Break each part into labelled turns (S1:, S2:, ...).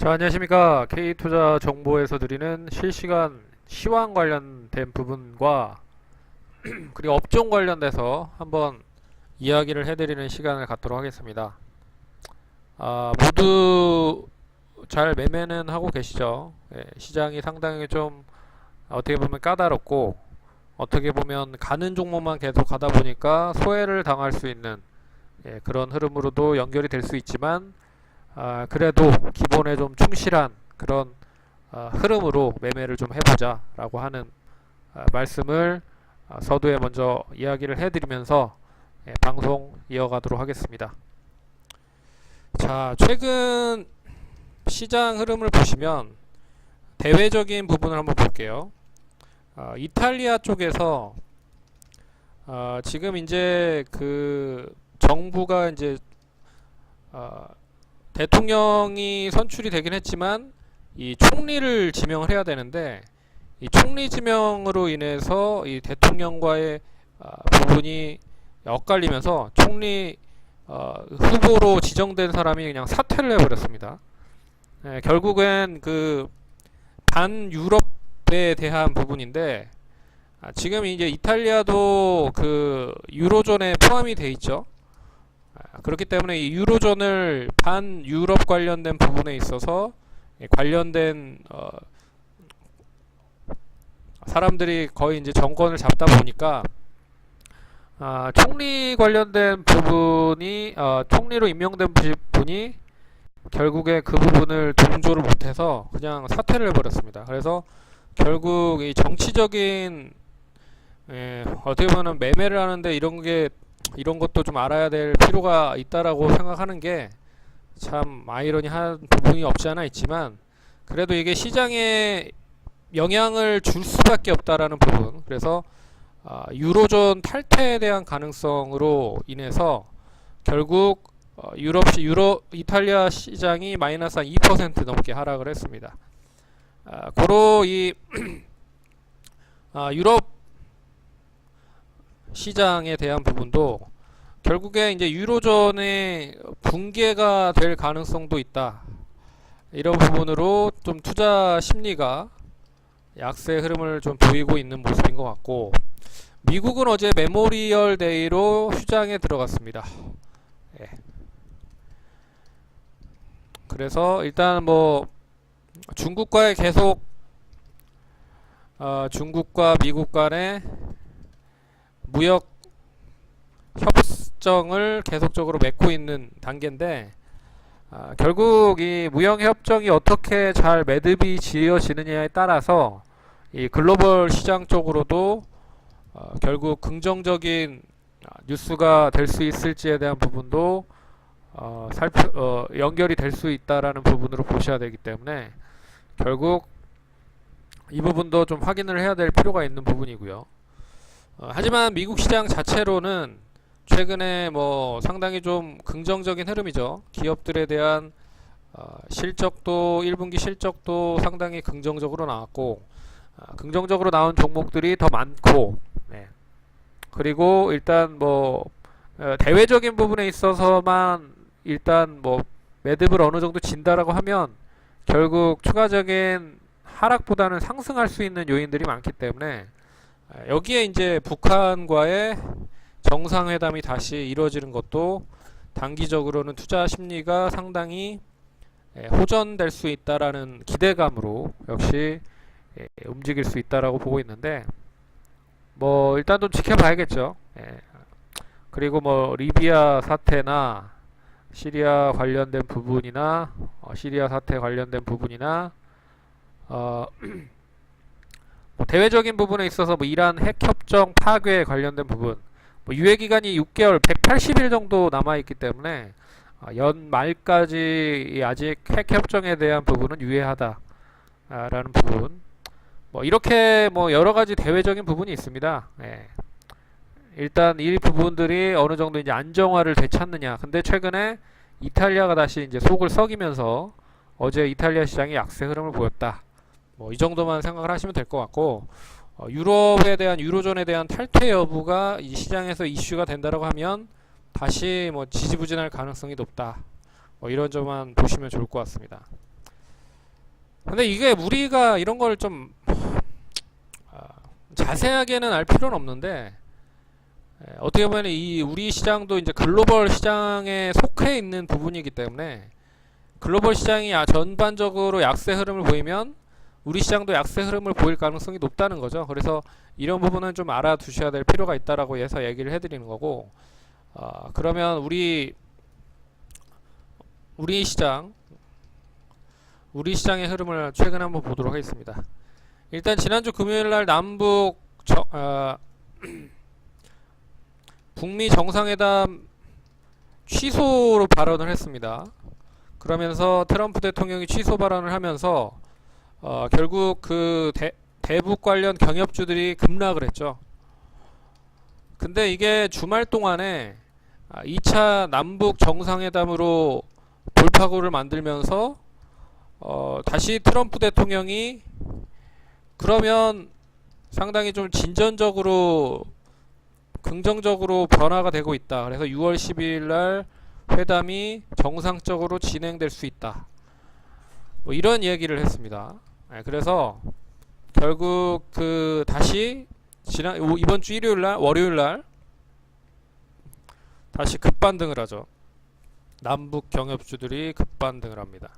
S1: 자, 안녕하십니까. K투자 정보에서 드리는 실시간 시황 관련된 부분과 그리고 업종 관련돼서 한번 이야기를 해드리는 시간을 갖도록 하겠습니다. 모두 잘 매매는 하고 계시죠? 예, 시장이 상당히 좀 어떻게 보면 까다롭고 어떻게 보면 가는 종목만 계속 가다 보니까 소외를 당할 수 있는 그런 흐름으로도 연결이 될 수 있지만 그래도 기본에 좀 충실한 그런 흐름으로 매매를 좀 해보자 라고 하는 말씀을 서두에 먼저 이야기를 해드리면서 방송 이어가도록 하겠습니다. 자, 최근 시장 흐름을 보시면 대외적인 부분을 한번 볼게요. 이탈리아 쪽에서 지금 이제 그 정부가 이제 대통령이 선출이 되긴 했지만 이 총리를 지명을 해야 되는데 이 총리 지명으로 인해서 이 대통령과의 부분이 엇갈리면서 총리 후보로 지정된 사람이 그냥 사퇴를 해버렸습니다. 결국엔 그 반유럽에 대한 부분인데 지금 이제 이탈리아도 그 유로존에 포함이 돼 있죠. 그렇기 때문에 이 유로존을 반유럽 관련된 부분에 있어서 관련된 사람들이 거의 이제 정권을 잡다 보니까 총리 관련된 부분이 총리로 임명된 분이 결국에 그 부분을 동조를 못해서 그냥 사퇴를 해버렸습니다. 그래서 결국 이 정치적인 어떻게 보면 매매를 하는데 이런 것도 좀 알아야 될 필요가 있다라고 생각하는 게 참 아이러니한 부분이 없지 않아 있지만 그래도 이게 시장에 영향을 줄 수밖에 없다라는 부분. 그래서 유로존 탈퇴에 대한 가능성으로 인해서 결국 이탈리아 시장이 마이너스 한 2% 넘게 하락을 했습니다. 고로 이 유럽 시장에 대한 부분도 결국에 이제 유로존의 붕괴가 될 가능성도 있다. 이런 부분으로 좀 투자 심리가 약세 흐름을 좀 보이고 있는 모습인 것 같고, 미국은 어제 메모리얼 데이로 휴장에 들어갔습니다. 예. 그래서 일단 뭐 중국과의 계속 중국과 미국 간의 무역 협정을 계속적으로 맺고 있는 단계인데 결국 이 무역 협정이 어떻게 잘 매듭이 지어지느냐에 따라서 이 글로벌 시장 쪽으로도 결국 긍정적인 뉴스가 될 수 있을지에 대한 부분도 연결이 될 수 있다라는 부분으로 보셔야 되기 때문에 결국 이 부분도 좀 확인을 해야 될 필요가 있는 부분이고요. 하지만 미국 시장 자체로는 최근에 뭐 상당히 좀 긍정적인 흐름이죠. 기업들에 대한 실적도 1분기 실적도 상당히 긍정적으로 나왔고 긍정적으로 나온 종목들이 더 많고 그리고 일단 뭐 대외적인 부분에 있어서만 일단 뭐 매듭을 어느 정도 진다라고 하면 결국 추가적인 하락보다는 상승할 수 있는 요인들이 많기 때문에 여기에 이제 북한과의 정상회담이 다시 이루어지는 것도 단기적으로는 투자 심리가 상당히 호전될 수 있다라는 기대감으로 역시 움직일 수 있다라고 보고 있는데 뭐 일단 좀 지켜봐야겠죠. 그리고 뭐 리비아 사태나 시리아 관련된 부분이나 시리아 사태 관련된 부분이나 뭐 대외적인 부분에 있어서 뭐 이란 핵협정 파괴 관련된 부분 뭐 유예기간이 6개월 180일 정도 남아있기 때문에 연말까지 아직 핵협정에 대한 부분은 유예하다 라는 부분 뭐 이렇게 뭐 여러가지 대외적인 부분이 있습니다. 일단 이 부분들이 어느 정도 이제 안정화를 되찾느냐. 근데 최근에 이탈리아가 다시 이제 속을 썩이면서 어제 이탈리아 시장이 약세 흐름을 보였다. 뭐 이 정도만 생각을 하시면 될 것 같고 유럽에 대한 유로존에 대한 탈퇴 여부가 이 시장에서 이슈가 된다라고 하면 다시 뭐 지지부진할 가능성이 높다. 뭐 이런 점만 보시면 좋을 것 같습니다. 근데 이게 우리가 이런 걸 좀 자세하게는 알 필요는 없는데, 어떻게 보면 이 우리 시장도 이제 글로벌 시장에 속해 있는 부분이기 때문에 글로벌 시장이 전반적으로 약세 흐름을 보이면 우리 시장도 약세 흐름을 보일 가능성이 높다는 거죠. 그래서 이런 부분은 좀 알아두셔야 될 필요가 있다라고 해서 얘기를 해드리는 거고, 그러면 우리 시장 우리 시장의 흐름을 최근 한번 보도록 하겠습니다. 일단 지난주 금요일날 북미 정상회담 취소로 발언을 했습니다. 그러면서 트럼프 대통령이 취소 발언을 하면서 결국 그 대북 관련 경협주들이 급락을 했죠. 근데 이게 주말 동안에 2차 남북 정상회담으로 돌파구를 만들면서 다시 트럼프 대통령이 그러면 상당히 좀 진전적으로 긍정적으로 변화가 되고 있다. 그래서 6월 12일 날 회담이 정상적으로 진행될 수 있다. 뭐 이런 얘기를 했습니다. 그래서 결국 다시 이번 주 일요일 날 월요일 날 다시 급반등을 하죠. 남북 경협주들이 급반등을 합니다.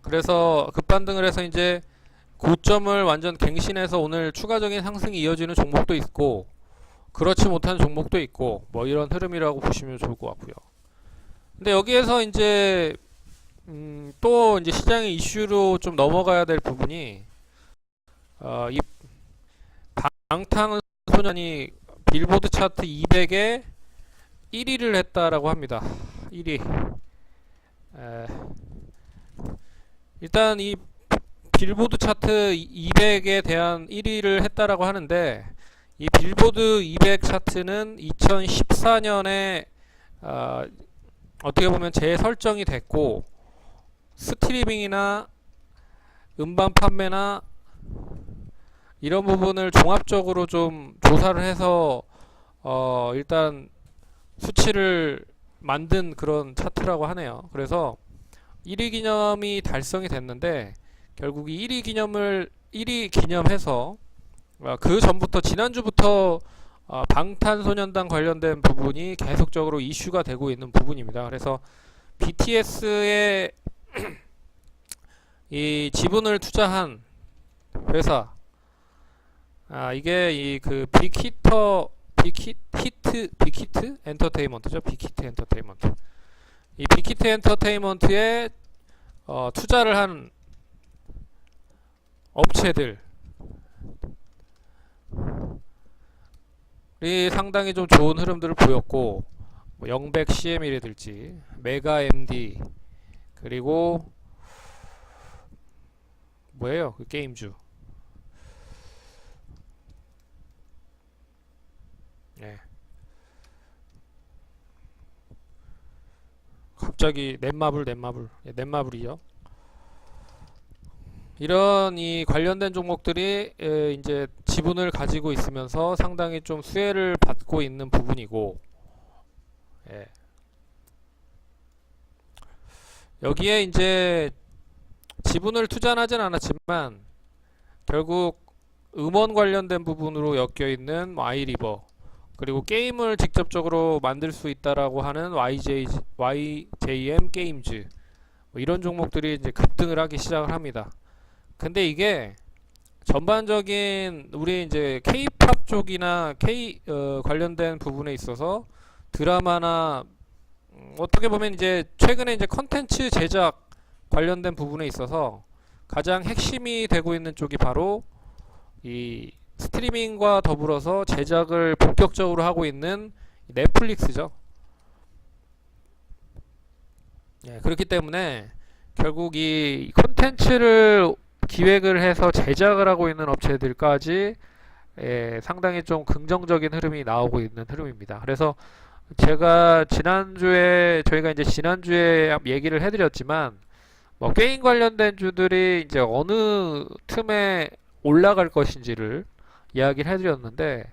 S1: 그래서 급반등을 해서 이제 고점을 완전 갱신해서 오늘 추가적인 상승이 이어지는 종목도 있고 그렇지 못한 종목도 있고 뭐 이런 흐름이라고 보시면 좋을 것 같고요. 근데 여기에서 이제 또 이제 시장의 이슈로 좀 넘어가야 될 부분이 이 방탄소년이 빌보드 차트 200에 1위를 했다라고 합니다. 1위. 일단 이 빌보드 차트 200에 대한 1위를 했다라고 하는데 이 빌보드 200 차트는 2014년에 어떻게 보면 재설정이 됐고 스트리밍이나 음반 판매나 이런 부분을 종합적으로 좀 조사를 해서 일단 수치를 만든 그런 차트라고 하네요. 그래서 1위 기념이 달성이 됐는데 결국 이 1위 기념해서 그 전부터 지난주부터 방탄소년단 관련된 부분이 계속적으로 이슈가 되고 있는 부분입니다. 그래서 BTS의 이 지분을 투자한 회사 이게 이 그 빅히트 엔터테인먼트죠. 빅히트 엔터테인먼트. 이 빅히트 엔터테인먼트에 투자를 한 업체들이 상당히 좀 좋은 흐름들을 보였고 뭐 영백 CM이라든지 메가 MD 그리고 뭐예요? 그 게임주. 네. 갑자기 넷마블이요. 이런 이 관련된 종목들이 이제 지분을 가지고 있으면서 상당히 좀 수혜를 받고 있는 부분이고, 예. 여기에 이제 지분을 투자하진 않았지만 결국 음원 관련된 부분으로 엮여 있는 아이리버 그리고 게임을 직접적으로 만들 수 있다라고 하는 YJM 게임즈 뭐 이런 종목들이 이제 급등을 하기 시작을 합니다. 근데 이게 전반적인 우리 이제 K-팝 쪽이나 관련된 부분에 있어서 드라마나 어떻게 보면 이제 최근에 이제 컨텐츠 제작 관련된 부분에 있어서 가장 핵심이 되고 있는 쪽이 바로 이 스트리밍과 더불어서 제작을 본격적으로 하고 있는 넷플릭스죠. 예, 그렇기 때문에 결국 이 콘텐츠를 기획을 해서 제작을 하고 있는 업체들까지 상당히 좀 긍정적인 흐름이 나오고 있는 흐름입니다. 그래서 저희가 이제 지난주에 얘기를 해드렸지만 뭐 게임 관련된 주들이 이제 어느 틈에 올라갈 것인지를 이야기를 해드렸는데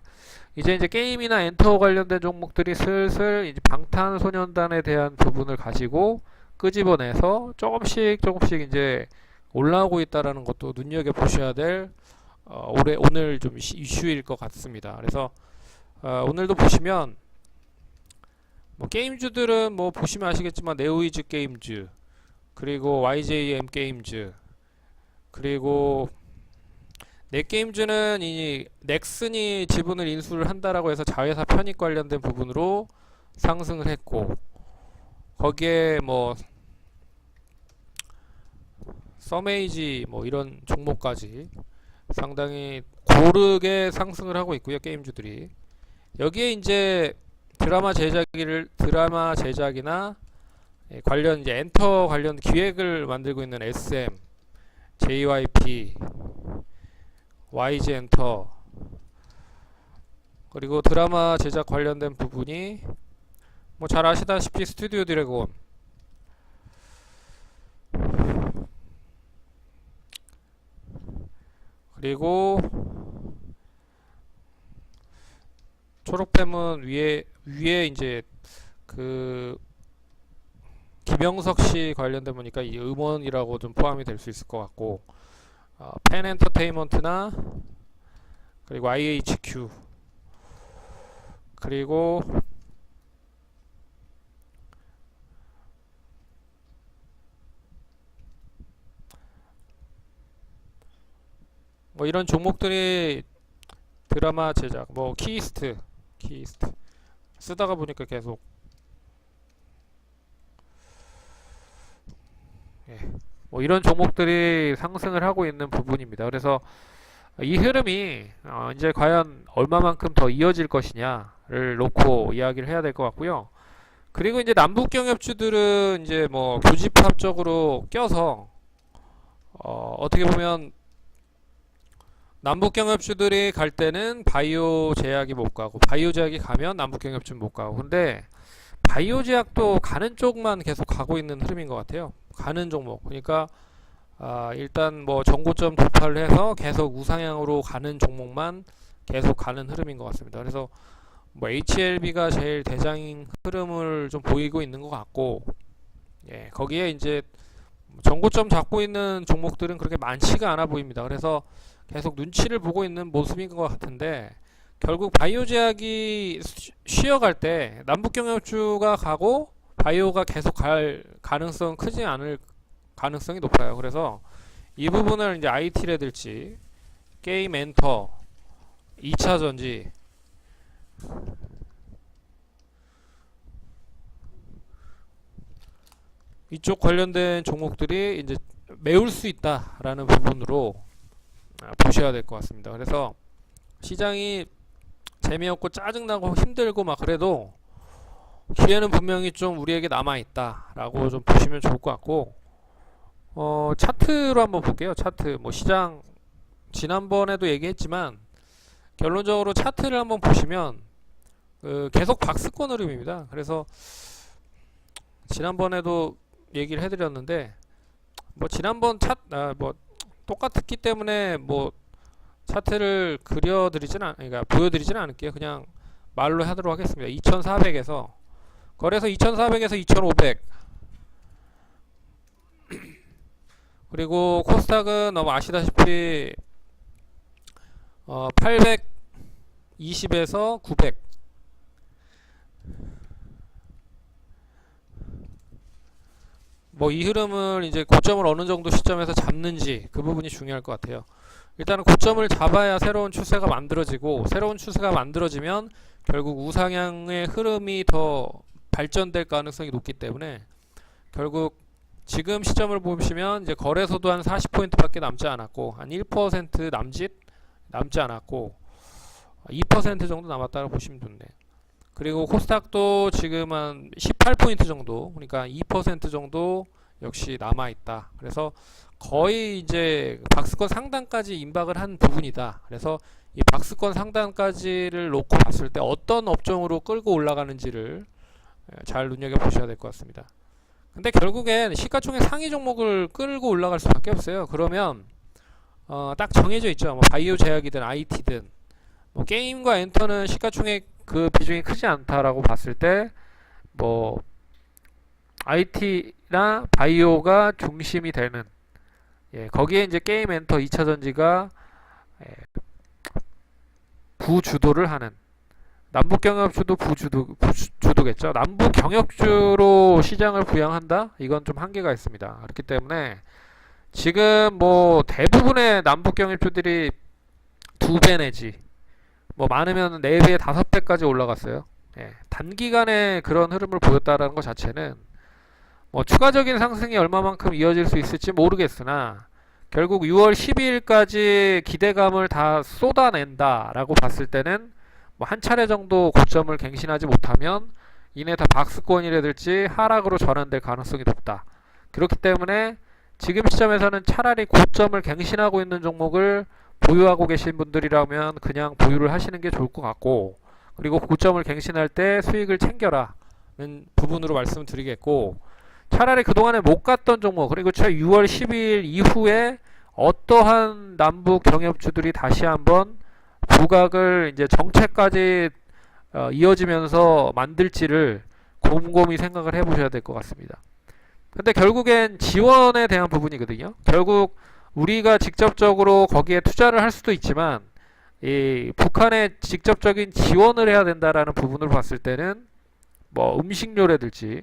S1: 이제 게임이나 엔터 관련된 종목들이 슬슬 이제 방탄소년단에 대한 부분을 가지고 끄집어내서 조금씩 이제 올라오고 있다라는 것도 눈여겨 보셔야 될 오늘 좀 이슈일 것 같습니다. 그래서 오늘도 보시면 뭐 게임주들은 뭐 보시면 아시겠지만 네오이즈 게임즈, 그리고 YJM 게임즈, 그리고 넷게임즈는 이 넥슨이 지분을 인수를 한다라고 해서 자회사 편입 관련된 부분으로 상승을 했고, 거기에 뭐 서메이지 뭐 이런 종목까지 상당히 고르게 상승을 하고 있고요. 게임주들이 여기에 이제 드라마 제작이나 관련 이제 엔터 관련 기획을 만들고 있는 SM, JYP, YG 엔터, 그리고 드라마 제작 관련된 부분이 뭐 잘 아시다시피 스튜디오 드래곤, 그리고 초록뱀은 위에 이제 그 김영석 씨 관련된 거니까 이 음원이라고 좀 포함이 될 수 있을 것 같고, 펜 엔터테인먼트나 그리고 IHQ, 그리고 뭐 이런 종목들이 드라마 제작, 뭐 키이스트 쓰다가 보니까 계속 뭐 이런 종목들이 상승을 하고 있는 부분입니다. 그래서 이 흐름이 이제 과연 얼마만큼 더 이어질 것이냐를 놓고 이야기를 해야 될 것 같고요. 그리고 이제 남북 경협주들은 이제 뭐 교집합적으로 껴서 어떻게 보면 남북 경협주들이 갈 때는 바이오 제약이 못 가고, 바이오 제약이 가면 남북 경협주는 못 가고, 근데 바이오 제약도 가는 쪽만 계속 가고 있는 흐름인 것 같아요. 가는 종목. 그러니까 일단 뭐 전고점 돌파를 해서 계속 우상향으로 가는 종목만 계속 가는 흐름인 것 같습니다. 그래서 뭐 HLB가 제일 대장인 흐름을 좀 보이고 있는 것 같고, 거기에 이제 전고점 잡고 있는 종목들은 그렇게 많지가 않아 보입니다. 그래서 계속 눈치를 보고 있는 모습인 것 같은데, 결국 바이오 제약이 쉬어갈 때 남북 경협주가 가고 바이오가 계속 갈 가능성은 크지 않을 가능성이 높아요. 그래서 이 부분을 이제 IT라든지 게임 엔터, 2차 전지, 이쪽 관련된 종목들이 이제 메울 수 있다라는 부분으로 보셔야 될 것 같습니다. 그래서 시장이 재미없고 짜증나고 힘들고 막 그래도 기회는 분명히 좀 우리에게 남아있다라고 좀 보시면 좋을 것 같고, 차트로 한번 볼게요. 차트 뭐 시장 지난번에도 얘기했지만 결론적으로 차트를 한번 보시면 계속 박스권 흐름입니다. 그래서 지난번에도 얘기를 해드렸는데, 뭐 지난번 뭐 똑같았기 때문에 뭐 차트를 그러니까 보여드리지는 않을게요. 그냥 말로 하도록 하겠습니다. 2400에서 거래소 2400에서 2500, 그리고 코스닥은 너무 아시다시피 820에서 900, 뭐 이 흐름을 이제 고점을 어느 정도 시점에서 잡는지 그 부분이 중요할 것 같아요. 일단은 고점을 잡아야 새로운 추세가 만들어지고, 새로운 추세가 만들어지면 결국 우상향의 흐름이 더 발전될 가능성이 높기 때문에, 결국 지금 시점을 보시면 이제 거래소도 한 40포인트밖에 남지 않았고, 한 1% 남지 않았고 2% 정도 남았다고 보시면 좋네. 그리고 코스닥도 지금 한 18포인트 정도, 그러니까 2% 정도 역시 남아있다. 그래서 거의 이제 박스권 상단까지 임박을 한 부분이다. 그래서 이 박스권 상단까지를 놓고 봤을 때 어떤 업종으로 끌고 올라가는지를 잘 눈여겨보셔야 될 것 같습니다. 근데 결국엔 시가총액 상위 종목을 끌고 올라갈 수밖에 없어요. 그러면 딱 정해져 있죠. 뭐 바이오 제약이든 IT든, 뭐 게임과 엔터는 시가총액 그 비중이 크지 않다라고 봤을 때, 뭐 IT나 바이오가 중심이 되는 예, 거기에 이제 게임 엔터 2차전지가 예, 부주도를 하는, 남북 경협주도 부주도겠죠. 남북 경협주로 시장을 부양한다? 이건 좀 한계가 있습니다. 그렇기 때문에 지금 뭐 대부분의 남북 경협주들이 2배 내지 뭐 많으면 4배, 5배까지 올라갔어요. 예, 단기간에 그런 흐름을 보였다라는 것 자체는 뭐 추가적인 상승이 얼마만큼 이어질 수 있을지 모르겠으나 결국 6월 12일까지 기대감을 다 쏟아낸다라고 봤을 때는 뭐 한 차례 정도 고점을 갱신하지 못하면 이내 다 박스권이라든지 하락으로 전환될 가능성이 높다. 그렇기 때문에 지금 시점에서는 차라리 고점을 갱신하고 있는 종목을 보유하고 계신 분들이라면 그냥 보유를 하시는 게 좋을 것 같고, 그리고 고점을 갱신할 때 수익을 챙겨라는 부분으로 말씀드리겠고, 차라리 그동안에 못 갔던 종목, 그리고 최 6월 12일 이후에 어떠한 남북 경협주들이 다시 한번 부각을 이제 정체까지 이어지면서 만들지를 곰곰이 생각을 해보셔야 될 것 같습니다. 근데 결국엔 지원에 대한 부분이거든요. 결국 우리가 직접적으로 거기에 투자를 할 수도 있지만 이 북한에 직접적인 지원을 해야 된다라는 부분을 봤을 때는 뭐 음식료라든지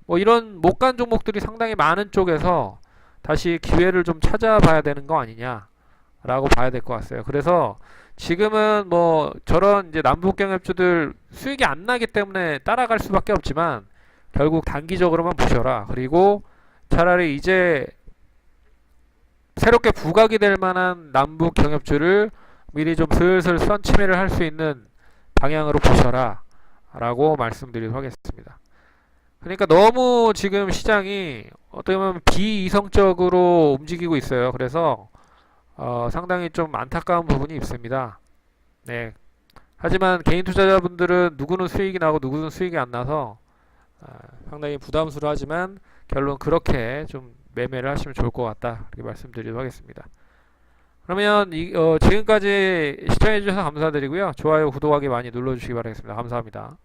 S1: 뭐 이런 못 간 종목들이 상당히 많은 쪽에서 다시 기회를 좀 찾아봐야 되는 거 아니냐라고 봐야 될 것 같아요. 그래서 지금은 뭐 저런 이제 남북 경협주들 수익이 안 나기 때문에 따라갈 수밖에 없지만 결국 단기적으로만 보셔라. 그리고 차라리 이제 새롭게 부각이 될 만한 남북 경협주를 미리 좀 슬슬 선침해를 할 수 있는 방향으로 보셔라 라고 말씀드리도록 하겠습니다. 그러니까 너무 지금 시장이 어떻게 보면 비이성적으로 움직이고 있어요. 그래서 상당히 좀 안타까운 부분이 있습니다. 네. 하지만 개인 투자자분들은 누구는 수익이 나고 누구는 수익이 안 나서 상당히 부담스러워하지만 결론 그렇게 좀 매매를 하시면 좋을 것 같다 이렇게 말씀드리도록 하겠습니다. 그러면 지금까지 시청해 주셔서 감사드리고요. 좋아요, 구독하기 많이 눌러주시기 바라겠습니다. 감사합니다.